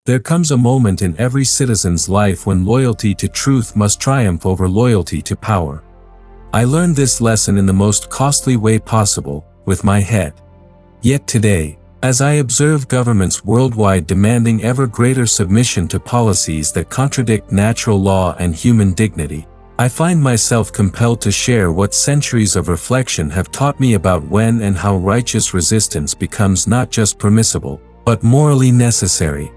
There comes a moment in every citizen's life when loyalty to truth must triumph over loyalty to power. I learned this lesson in the most costly way possible, with my head. Yet today, as I observe governments worldwide demanding ever greater submission to policies that contradict natural law and human dignity, I find myself compelled to share what centuries of reflection have taught me about when and how righteous resistance becomes not just permissible, but morally necessary.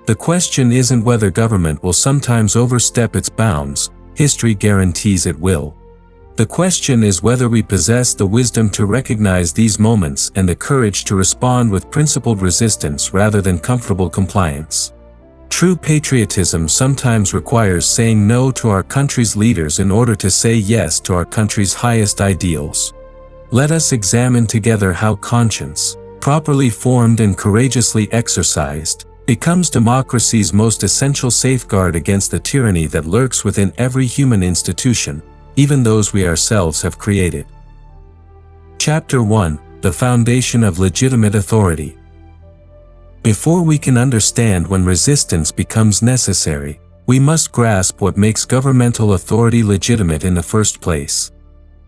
The question isn't whether government will sometimes overstep its bounds. History guarantees it will. The question is whether we possess the wisdom to recognize these moments and the courage to respond with principled resistance rather than comfortable compliance. True patriotism sometimes requires saying no to our country's leaders in order to say yes to our country's highest ideals. Let us examine together how conscience, properly formed and courageously exercised, becomes democracy's most essential safeguard against the tyranny that lurks within every human institution, even those we ourselves have created. Chapter 1: The Foundation of Legitimate Authority. Before we can understand when resistance becomes necessary, we must grasp what makes governmental authority legitimate in the first place.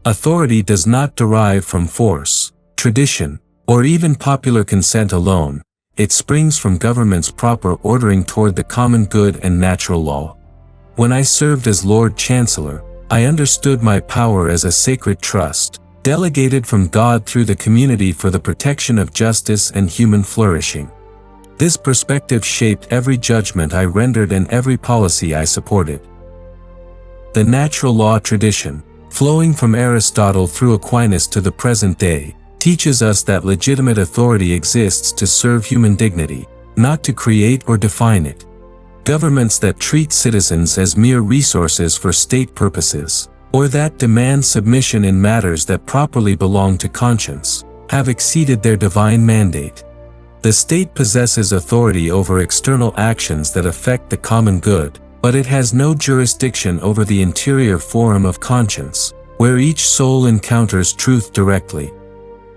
Authority does not derive from force, tradition, or even popular consent alone. It springs from government's proper ordering toward the common good and natural law. When I served as Lord Chancellor, I understood my power as a sacred trust, delegated from God through the community for the protection of justice and human flourishing. This perspective shaped every judgment I rendered and every policy I supported. The natural law tradition, flowing from Aristotle through Aquinas to the present day, teaches us that legitimate authority exists to serve human dignity, not to create or define it. Governments that treat citizens as mere resources for state purposes, or that demand submission in matters that properly belong to conscience, have exceeded their divine mandate. The state possesses authority over external actions that affect the common good, but it has no jurisdiction over the interior forum of conscience, where each soul encounters truth directly.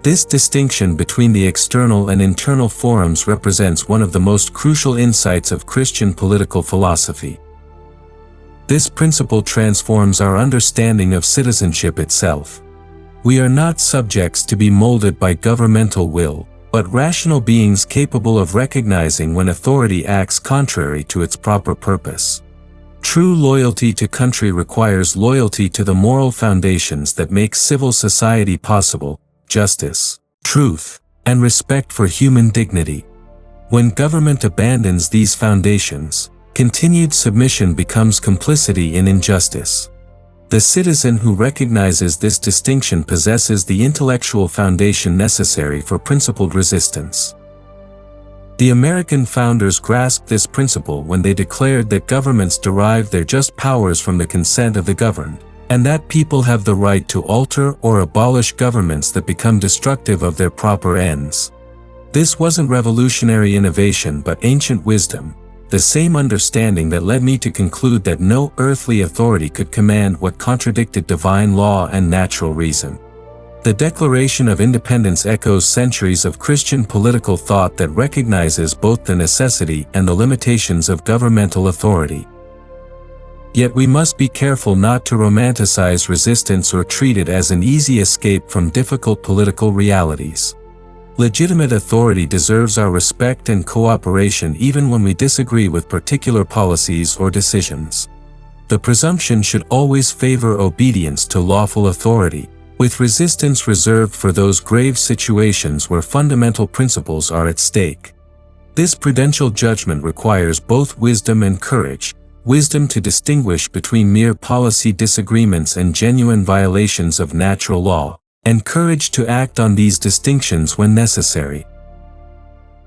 This distinction between the external and internal forums represents one of the most crucial insights of Christian political philosophy. This principle transforms our understanding of citizenship itself. We are not subjects to be molded by governmental will, but rational beings capable of recognizing when authority acts contrary to its proper purpose. True loyalty to country requires loyalty to the moral foundations that make civil society possible: justice, truth, and respect for human dignity. When government abandons these foundations, continued submission becomes complicity in injustice. The citizen who recognizes this distinction possesses the intellectual foundation necessary for principled resistance. The American founders grasped this principle when they declared that governments derive their just powers from the consent of the governed, and that people have the right to alter or abolish governments that become destructive of their proper ends. This wasn't revolutionary innovation but ancient wisdom, the same understanding that led me to conclude that no earthly authority could command what contradicted divine law and natural reason. The Declaration of Independence echoes centuries of Christian political thought that recognizes both the necessity and the limitations of governmental authority. Yet we must be careful not to romanticize resistance or treat it as an easy escape from difficult political realities. Legitimate authority deserves our respect and cooperation even when we disagree with particular policies or decisions. The presumption should always favor obedience to lawful authority, with resistance reserved for those grave situations where fundamental principles are at stake. This prudential judgment requires both wisdom and courage, wisdom to distinguish between mere policy disagreements and genuine violations of natural law, and courage to act on these distinctions when necessary.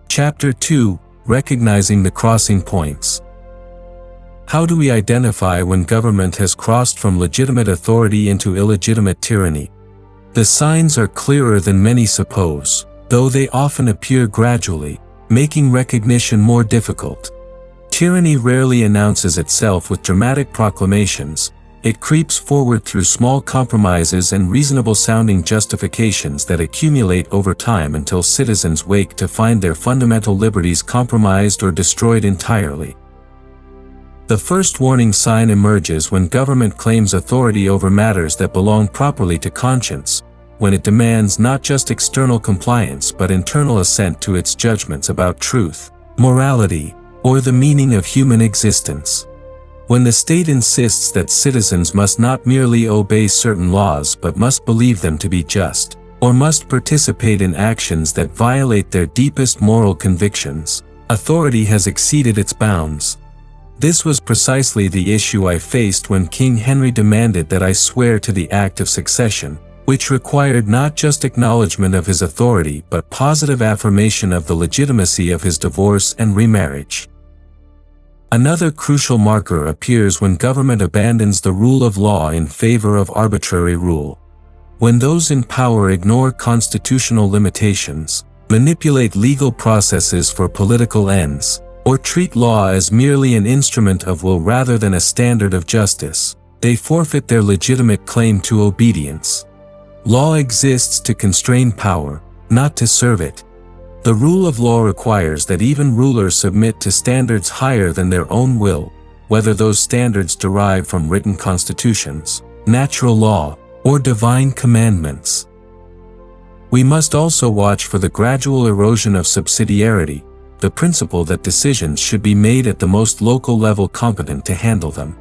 Chapter 2: Recognizing the Crossing Points. How do we identify when government has crossed from legitimate authority into illegitimate tyranny? The signs are clearer than many suppose, though they often appear gradually, making recognition more difficult. Tyranny rarely announces itself with dramatic proclamations. It creeps forward through small compromises and reasonable-sounding justifications that accumulate over time until citizens wake to find their fundamental liberties compromised or destroyed entirely. The first warning sign emerges when government claims authority over matters that belong properly to conscience, when it demands not just external compliance but internal assent to its judgments about truth, morality, or the meaning of human existence. When the state insists that citizens must not merely obey certain laws but must believe them to be just, or must participate in actions that violate their deepest moral convictions, authority has exceeded its bounds. This was precisely the issue I faced when King Henry demanded that I swear to the Act of Succession, which required not just acknowledgement of his authority but positive affirmation of the legitimacy of his divorce and remarriage. Another crucial marker appears when government abandons the rule of law in favor of arbitrary rule. When those in power ignore constitutional limitations, manipulate legal processes for political ends, or treat law as merely an instrument of will rather than a standard of justice, they forfeit their legitimate claim to obedience. Law exists to constrain power, not to serve it. The rule of law requires that even rulers submit to standards higher than their own will, whether those standards derive from written constitutions, natural law, or divine commandments. We must also watch for the gradual erosion of subsidiarity, the principle that decisions should be made at the most local level competent to handle them.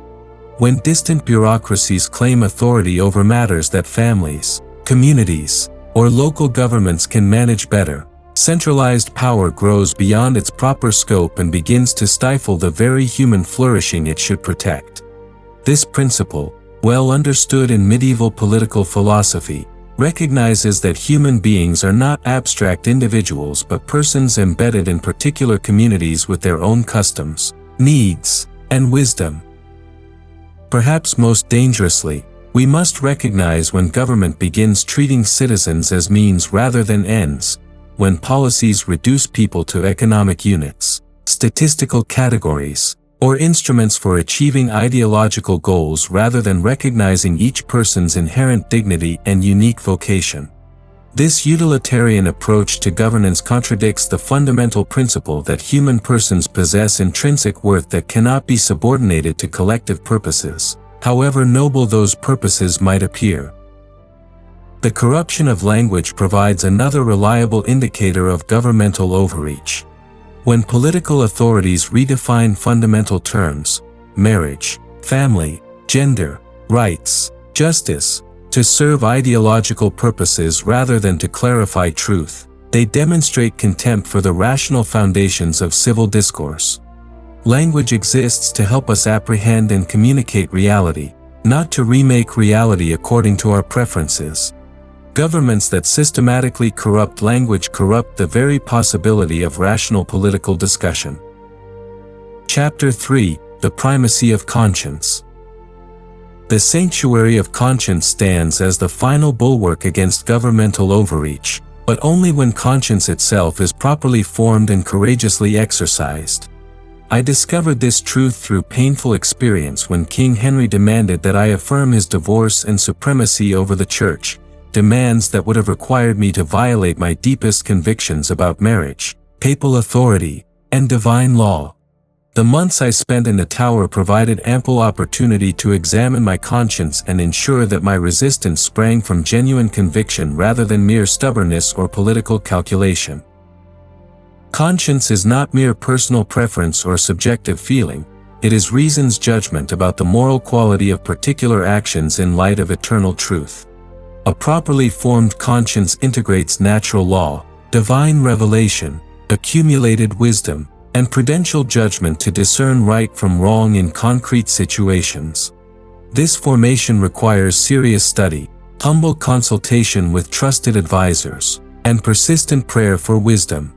When distant bureaucracies claim authority over matters that families, communities, or local governments can manage better, centralized power grows beyond its proper scope and begins to stifle the very human flourishing it should protect. This principle, well understood in medieval political philosophy, recognizes that human beings are not abstract individuals but persons embedded in particular communities with their own customs, needs, and wisdom. Perhaps most dangerously, we must recognize when government begins treating citizens as means rather than ends, when policies reduce people to economic units, statistical categories, or instruments for achieving ideological goals rather than recognizing each person's inherent dignity and unique vocation. This utilitarian approach to governance contradicts the fundamental principle that human persons possess intrinsic worth that cannot be subordinated to collective purposes, however noble those purposes might appear. The corruption of language provides another reliable indicator of governmental overreach. When political authorities redefine fundamental terms, marriage, family, gender, rights, justice, to serve ideological purposes rather than to clarify truth, they demonstrate contempt for the rational foundations of civil discourse. Language exists to help us apprehend and communicate reality, not to remake reality according to our preferences. Governments that systematically corrupt language corrupt the very possibility of rational political discussion. Chapter 3: The Primacy of Conscience. The sanctuary of conscience stands as the final bulwark against governmental overreach, but only when conscience itself is properly formed and courageously exercised. I discovered this truth through painful experience when King Henry demanded that I affirm his divorce and supremacy over the Church, demands that would have required me to violate my deepest convictions about marriage, papal authority, and divine law. The months I spent in the Tower provided ample opportunity to examine my conscience and ensure that my resistance sprang from genuine conviction rather than mere stubbornness or political calculation. Conscience is not mere personal preference or subjective feeling, it is reason's judgment about the moral quality of particular actions in light of eternal truth. A properly formed conscience integrates natural law, divine revelation, accumulated wisdom, and prudential judgment to discern right from wrong in concrete situations. This formation requires serious study, humble consultation with trusted advisors, and persistent prayer for wisdom.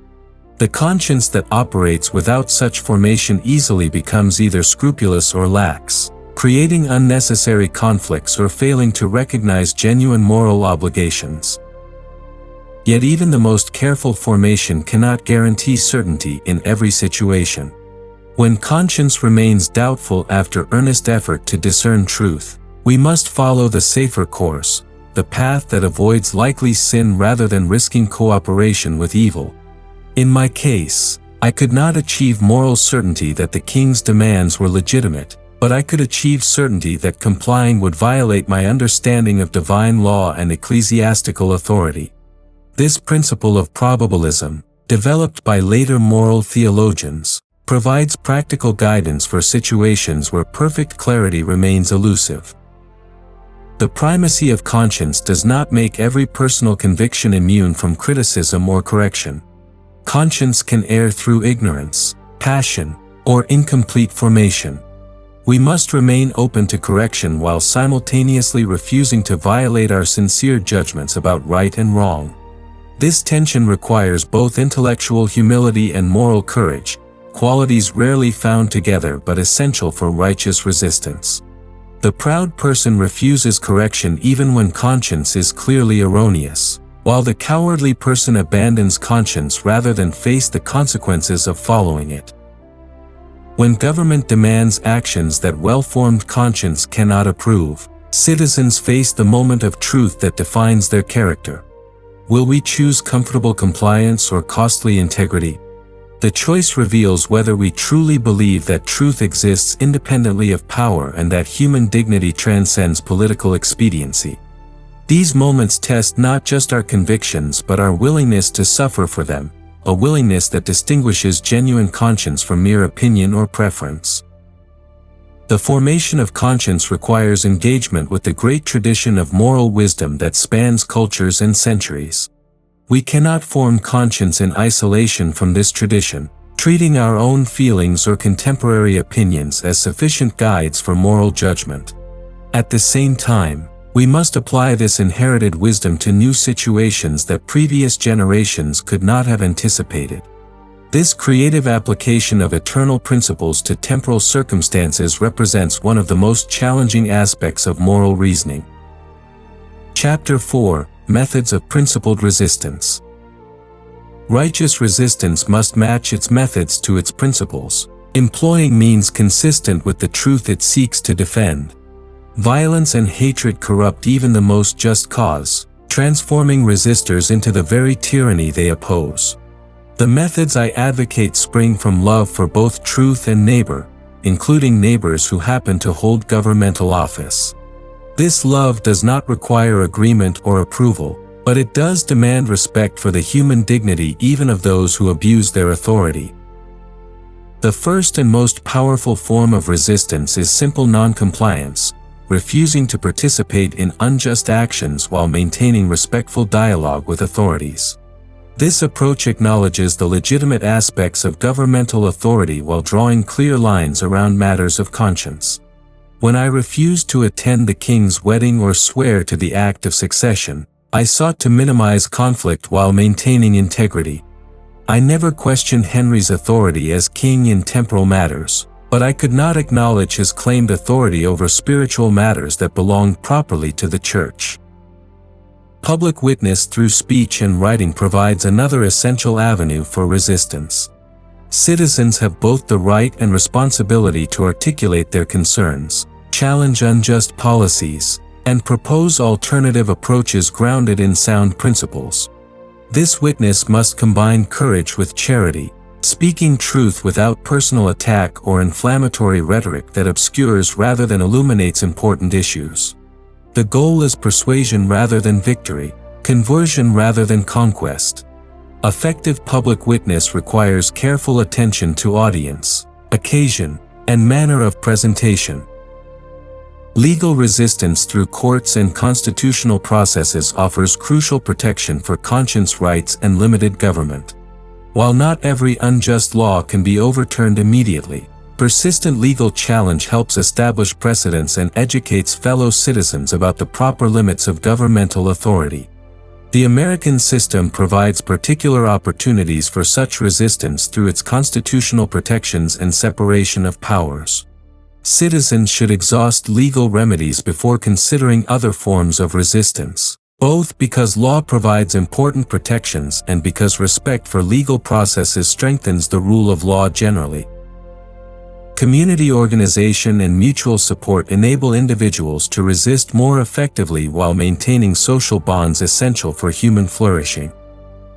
The conscience that operates without such formation easily becomes either scrupulous or lax, creating unnecessary conflicts or failing to recognize genuine moral obligations. Yet even the most careful formation cannot guarantee certainty in every situation. When conscience remains doubtful after earnest effort to discern truth, We must follow the safer course, the path that avoids likely sin rather than risking cooperation with evil. In my case, I could not achieve moral certainty that the king's demands were legitimate, but I could achieve certainty that complying would violate my understanding of divine law and ecclesiastical authority. This principle of probabilism, developed by later moral theologians, provides practical guidance for situations where perfect clarity remains elusive. The primacy of conscience does not make every personal conviction immune from criticism or correction. Conscience can err through ignorance, passion, or incomplete formation. We must remain open to correction while simultaneously refusing to violate our sincere judgments about right and wrong. This tension requires both intellectual humility and moral courage, qualities rarely found together but essential for righteous resistance. The proud person refuses correction even when conscience is clearly erroneous, while the cowardly person abandons conscience rather than face the consequences of following it. When government demands actions that well-formed conscience cannot approve, citizens face the moment of truth that defines their character. Will we choose comfortable compliance or costly integrity? The choice reveals whether we truly believe that truth exists independently of power and that human dignity transcends political expediency. These moments test not just our convictions but our willingness to suffer for them, a willingness that distinguishes genuine conscience from mere opinion or preference. The formation of conscience requires engagement with the great tradition of moral wisdom that spans cultures and centuries. We cannot form conscience in isolation from this tradition, treating our own feelings or contemporary opinions as sufficient guides for moral judgment. At the same time, we must apply this inherited wisdom to new situations that previous generations could not have anticipated. This creative application of eternal principles to temporal circumstances represents one of the most challenging aspects of moral reasoning. Chapter 4: Methods of Principled Resistance. Righteous resistance must match its methods to its principles, employing means consistent with the truth it seeks to defend. Violence and hatred corrupt even the most just cause, transforming resistors into the very tyranny they oppose. The methods I advocate spring from love for both truth and neighbor, including neighbors who happen to hold governmental office. This love does not require agreement or approval, but it does demand respect for the human dignity even of those who abuse their authority. The first and most powerful form of resistance is simple non-compliance, refusing to participate in unjust actions while maintaining respectful dialogue with authorities. This approach acknowledges the legitimate aspects of governmental authority while drawing clear lines around matters of conscience. When I refused to attend the king's wedding or swear to the act of succession, I sought to minimize conflict while maintaining integrity. I never questioned Henry's authority as king in temporal matters, but I could not acknowledge his claimed authority over spiritual matters that belonged properly to the church. Public witness through speech and writing provides another essential avenue for resistance. Citizens have both the right and responsibility to articulate their concerns, challenge unjust policies, and propose alternative approaches grounded in sound principles. This witness must combine courage with charity, speaking truth without personal attack or inflammatory rhetoric that obscures rather than illuminates important issues. The goal is persuasion rather than victory, conversion rather than conquest. Effective public witness requires careful attention to audience, occasion, and manner of presentation. Legal resistance through courts and constitutional processes offers crucial protection for conscience rights and limited government. While not every unjust law can be overturned immediately, persistent legal challenge helps establish precedents and educates fellow citizens about the proper limits of governmental authority. The American system provides particular opportunities for such resistance through its constitutional protections and separation of powers. Citizens should exhaust legal remedies before considering other forms of resistance, both because law provides important protections and because respect for legal processes strengthens the rule of law generally. Community organization and mutual support enable individuals to resist more effectively while maintaining social bonds essential for human flourishing.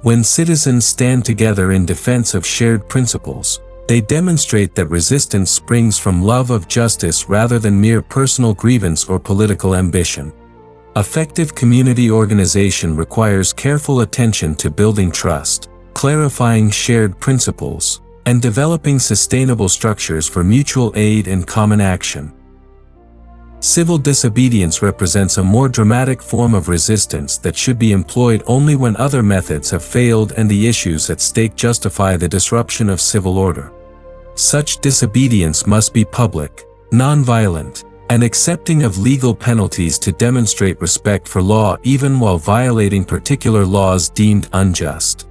When citizens stand together in defense of shared principles, they demonstrate that resistance springs from love of justice rather than mere personal grievance or political ambition. Effective community organization requires careful attention to building trust, clarifying shared principles, and developing sustainable structures for mutual aid and common action. Civil disobedience represents a more dramatic form of resistance that should be employed only when other methods have failed and the issues at stake justify the disruption of civil order. Such disobedience must be public, non-violent, and accepting of legal penalties to demonstrate respect for law even while violating particular laws deemed unjust.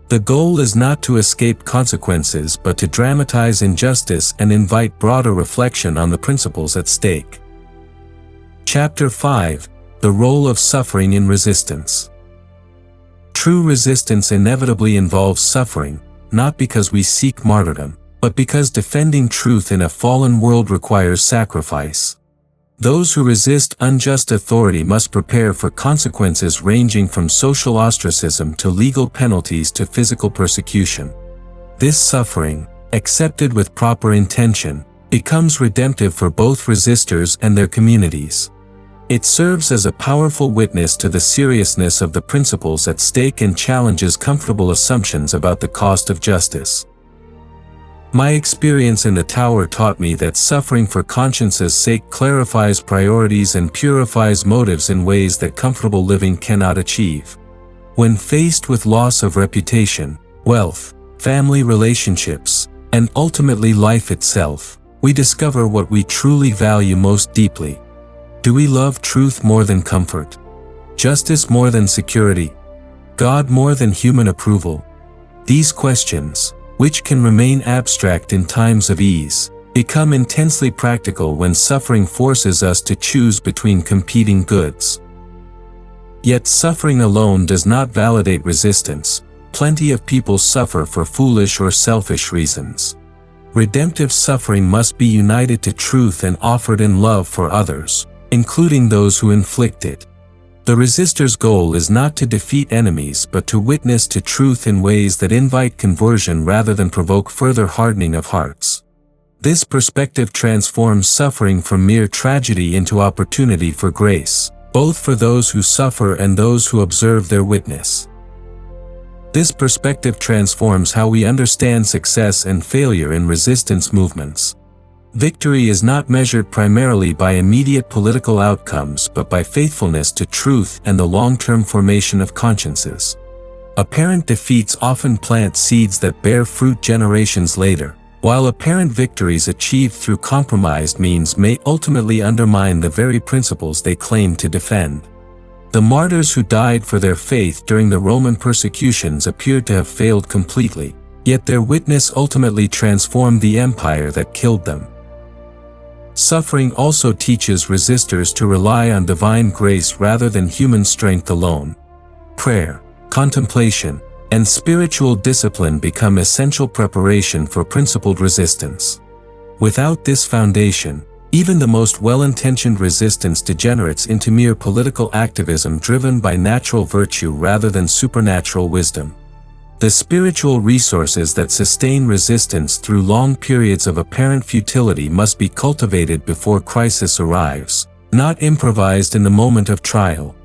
The goal is not to escape consequences but to dramatize injustice and invite broader reflection on the principles at stake. Chapter 5: The Role of Suffering in Resistance. True resistance inevitably involves suffering, not because we seek martyrdom, but because defending truth in a fallen world requires sacrifice. Those who resist unjust authority must prepare for consequences ranging from social ostracism to legal penalties to physical persecution. This suffering, accepted with proper intention, becomes redemptive for both resistors and their communities. It serves as a powerful witness to the seriousness of the principles at stake and challenges comfortable assumptions about the cost of justice. My experience in the Tower taught me that suffering for conscience's sake clarifies priorities and purifies motives in ways that comfortable living cannot achieve. When faced with loss of reputation, wealth, family relationships, and ultimately life itself, we discover what we truly value most deeply. Do we love truth more than comfort? Justice more than security? God more than human approval? These questions, which can remain abstract in times of ease, become intensely practical when suffering forces us to choose between competing goods. Yet suffering alone does not validate resistance. Plenty of people suffer for foolish or selfish reasons. Redemptive suffering must be united to truth and offered in love for others, including those who inflict it. The resistor's goal is not to defeat enemies but to witness to truth in ways that invite conversion rather than provoke further hardening of hearts. This perspective transforms suffering from mere tragedy into opportunity for grace, both for those who suffer and those who observe their witness. This perspective transforms how we understand success and failure in resistance movements. Victory is not measured primarily by immediate political outcomes but by faithfulness to truth and the long-term formation of consciences. Apparent defeats often plant seeds that bear fruit generations later, while apparent victories achieved through compromised means may ultimately undermine the very principles they claim to defend. The martyrs who died for their faith during the Roman persecutions appeared to have failed completely, yet their witness ultimately transformed the empire that killed them. Suffering also teaches resistors to rely on divine grace rather than human strength alone. Prayer, contemplation, and spiritual discipline become essential preparation for principled resistance. Without this foundation, even the most well-intentioned resistance degenerates into mere political activism driven by natural virtue rather than supernatural wisdom. The spiritual resources that sustain resistance through long periods of apparent futility must be cultivated before crisis arrives, not improvised in the moment of trial.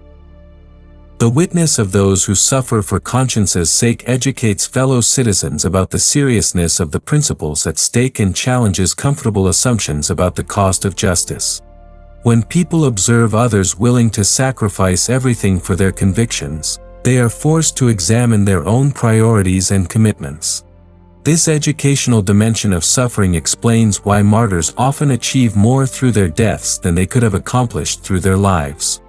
The witness of those who suffer for conscience's sake educates fellow citizens about the seriousness of the principles at stake and challenges comfortable assumptions about the cost of justice. When people observe others willing to sacrifice everything for their convictions, they are forced to examine their own priorities and commitments. This educational dimension of suffering explains why martyrs often achieve more through their deaths than they could have accomplished through their lives.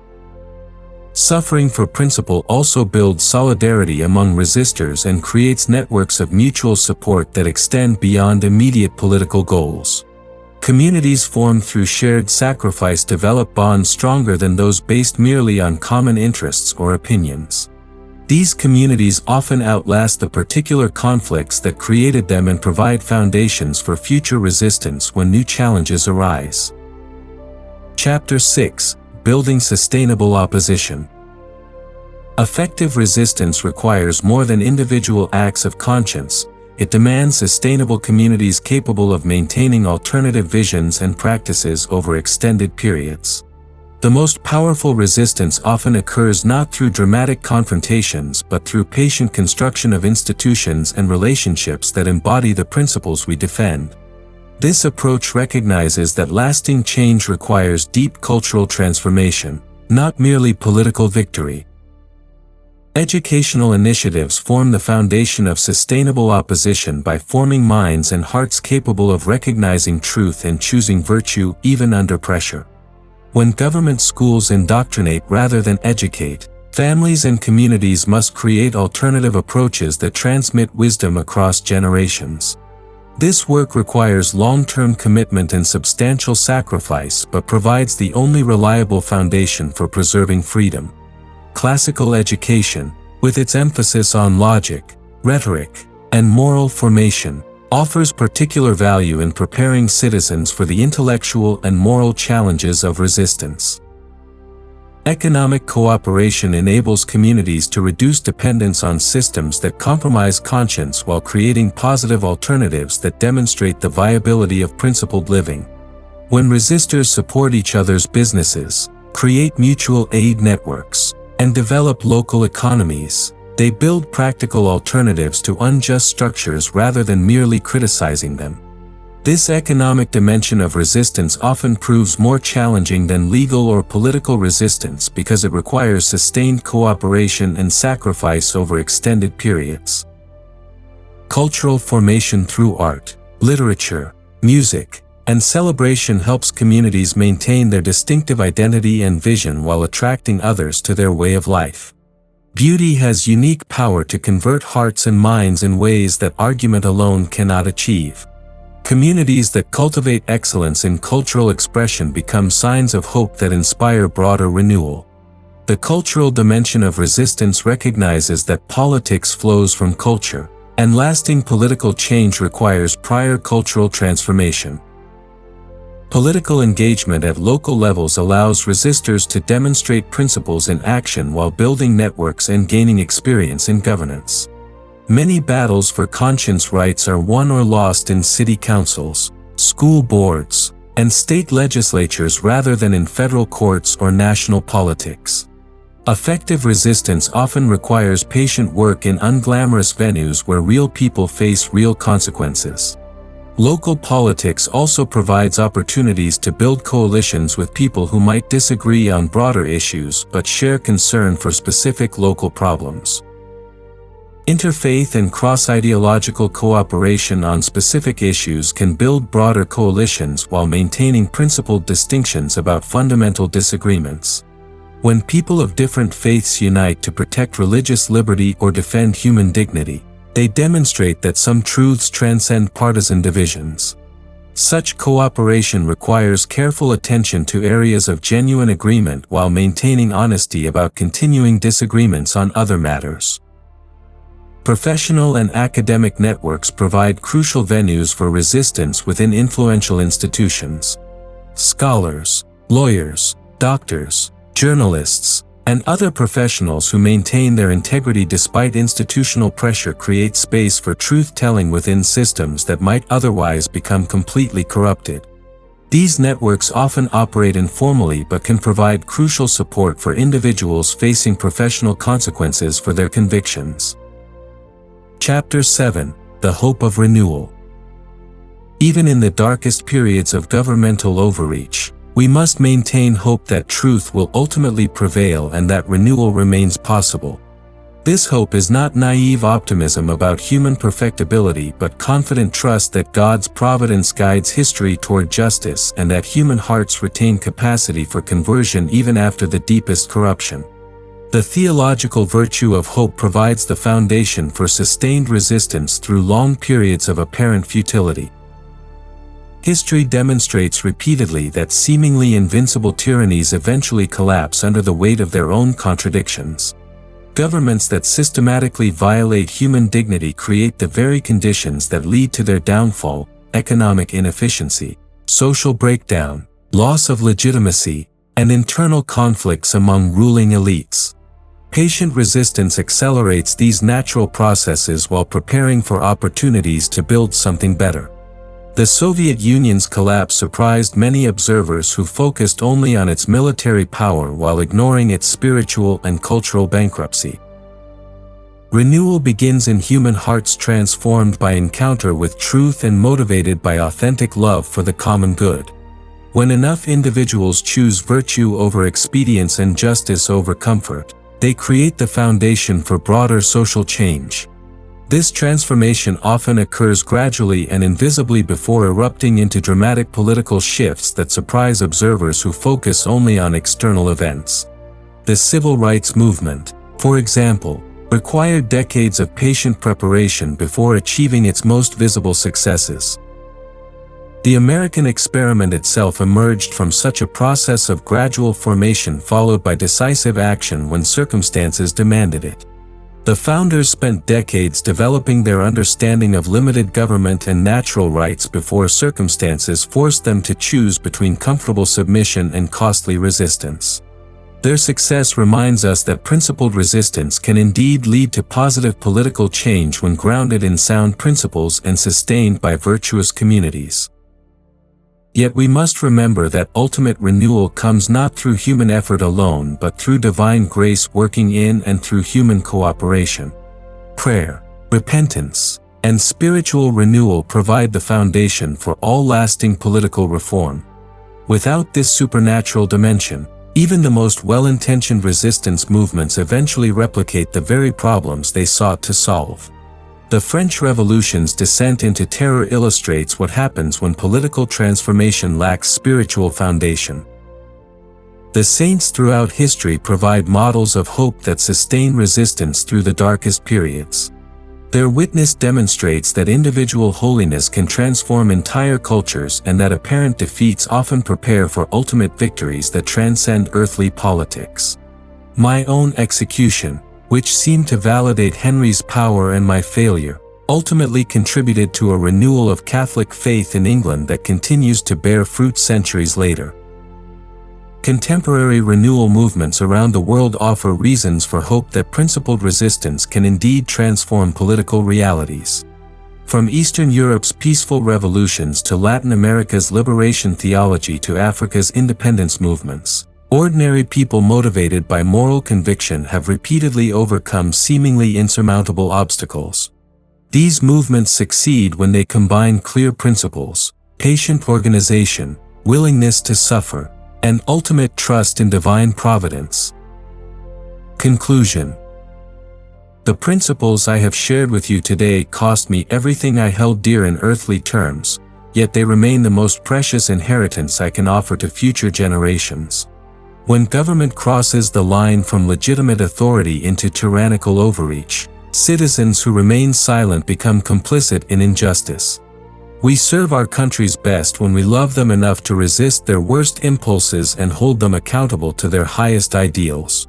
Suffering for principle also builds solidarity among resistors and creates networks of mutual support that extend beyond immediate political goals. Communities formed through shared sacrifice develop bonds stronger than those based merely on common interests or opinions. These communities often outlast the particular conflicts that created them and provide foundations for future resistance when new challenges arise. Chapter 6: Building Sustainable Opposition. Effective resistance requires more than individual acts of conscience. It demands sustainable communities capable of maintaining alternative visions and practices over extended periods. The most powerful resistance often occurs not through dramatic confrontations but through patient construction of institutions and relationships that embody the principles we defend. This approach recognizes that lasting change requires deep cultural transformation, not merely political victory. Educational initiatives form the foundation of sustainable opposition by forming minds and hearts capable of recognizing truth and choosing virtue even under pressure. When government schools indoctrinate rather than educate, families and communities must create alternative approaches that transmit wisdom across generations. This work requires long-term commitment and substantial sacrifice but provides the only reliable foundation for preserving freedom. Classical education, with its emphasis on logic, rhetoric, and moral formation, offers particular value in preparing citizens for the intellectual and moral challenges of resistance. Economic cooperation enables communities to reduce dependence on systems that compromise conscience while creating positive alternatives that demonstrate the viability of principled living. When resistors support each other's businesses, create mutual aid networks, and develop local economies, they build practical alternatives to unjust structures rather than merely criticizing them. This economic dimension of resistance often proves more challenging than legal or political resistance because it requires sustained cooperation and sacrifice over extended periods. Cultural formation through art, literature, music, and celebration helps communities maintain their distinctive identity and vision while attracting others to their way of life. Beauty has unique power to convert hearts and minds in ways that argument alone cannot achieve. Communities that cultivate excellence in cultural expression become signs of hope that inspire broader renewal. The cultural dimension of resistance recognizes that politics flows from culture, and lasting political change requires prior cultural transformation. Political engagement at local levels allows resistors to demonstrate principles in action while building networks and gaining experience in governance. Many battles for conscience rights are won or lost in city councils, school boards, and state legislatures rather than in federal courts or national politics. Effective resistance often requires patient work in unglamorous venues where real people face real consequences. Local politics also provides opportunities to build coalitions with people who might disagree on broader issues but share concern for specific local problems. Interfaith and cross-ideological cooperation on specific issues can build broader coalitions while maintaining principled distinctions about fundamental disagreements. When people of different faiths unite to protect religious liberty or defend human dignity, they demonstrate that some truths transcend partisan divisions. Such cooperation requires careful attention to areas of genuine agreement while maintaining honesty about continuing disagreements on other matters. Professional and academic networks provide crucial venues for resistance within influential institutions. Scholars, lawyers, doctors, journalists, and other professionals who maintain their integrity despite institutional pressure create space for truth-telling within systems that might otherwise become completely corrupted. These networks often operate informally but can provide crucial support for individuals facing professional consequences for their convictions. Chapter 7: The Hope of Renewal. Even in the darkest periods of governmental overreach, we must maintain hope that truth will ultimately prevail and that renewal remains possible. This hope is not naive optimism about human perfectibility but confident trust that God's providence guides history toward justice and that human hearts retain capacity for conversion even after the deepest corruption. The theological virtue of hope provides the foundation for sustained resistance through long periods of apparent futility. History demonstrates repeatedly that seemingly invincible tyrannies eventually collapse under the weight of their own contradictions. Governments that systematically violate human dignity create the very conditions that lead to their downfall: economic inefficiency, social breakdown, loss of legitimacy, and internal conflicts among ruling elites. Patient resistance accelerates these natural processes while preparing for opportunities to build something better. The Soviet Union's collapse surprised many observers who focused only on its military power while ignoring its spiritual and cultural bankruptcy. Renewal begins in human hearts transformed by encounter with truth and motivated by authentic love for the common good. When enough individuals choose virtue over expedience and justice over comfort, they create the foundation for broader social change. This transformation often occurs gradually and invisibly before erupting into dramatic political shifts that surprise observers who focus only on external events. The civil rights movement, for example, required decades of patient preparation before achieving its most visible successes. The American experiment itself emerged from such a process of gradual formation followed by decisive action when circumstances demanded it. The founders spent decades developing their understanding of limited government and natural rights before circumstances forced them to choose between comfortable submission and costly resistance. Their success reminds us that principled resistance can indeed lead to positive political change when grounded in sound principles and sustained by virtuous communities. Yet we must remember that ultimate renewal comes not through human effort alone but through divine grace working in and through human cooperation. Prayer, repentance, and spiritual renewal provide the foundation for all lasting political reform. Without this supernatural dimension, even the most well-intentioned resistance movements eventually replicate the very problems they sought to solve. The French Revolution's descent into terror illustrates what happens when political transformation lacks spiritual foundation. The saints throughout history provide models of hope that sustain resistance through the darkest periods. Their witness demonstrates that individual holiness can transform entire cultures and that apparent defeats often prepare for ultimate victories that transcend earthly politics. My own execution, which seemed to validate Henry's power and my failure, ultimately contributed to a renewal of Catholic faith in England that continues to bear fruit centuries later. Contemporary renewal movements around the world offer reasons for hope that principled resistance can indeed transform political realities. From Eastern Europe's peaceful revolutions to Latin America's liberation theology to Africa's independence movements, ordinary people motivated by moral conviction have repeatedly overcome seemingly insurmountable obstacles. These movements succeed when they combine clear principles, patient organization, willingness to suffer, and ultimate trust in divine providence. Conclusion. The principles I have shared with you today cost me everything I held dear in earthly terms, yet they remain the most precious inheritance I can offer to future generations. When government crosses the line from legitimate authority into tyrannical overreach, citizens who remain silent become complicit in injustice. We serve our countries best when we love them enough to resist their worst impulses and hold them accountable to their highest ideals.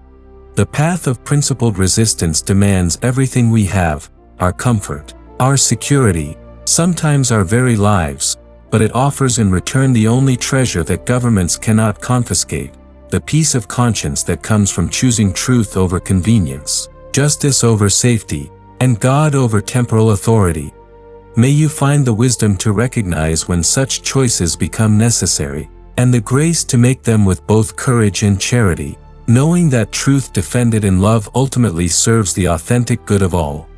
The path of principled resistance demands everything we have: our comfort, our security, sometimes our very lives, but it offers in return the only treasure that governments cannot confiscate: the peace of conscience that comes from choosing truth over convenience, justice over safety, and God over temporal authority. May you find the wisdom to recognize when such choices become necessary, and the grace to make them with both courage and charity, knowing that truth defended in love ultimately serves the authentic good of all.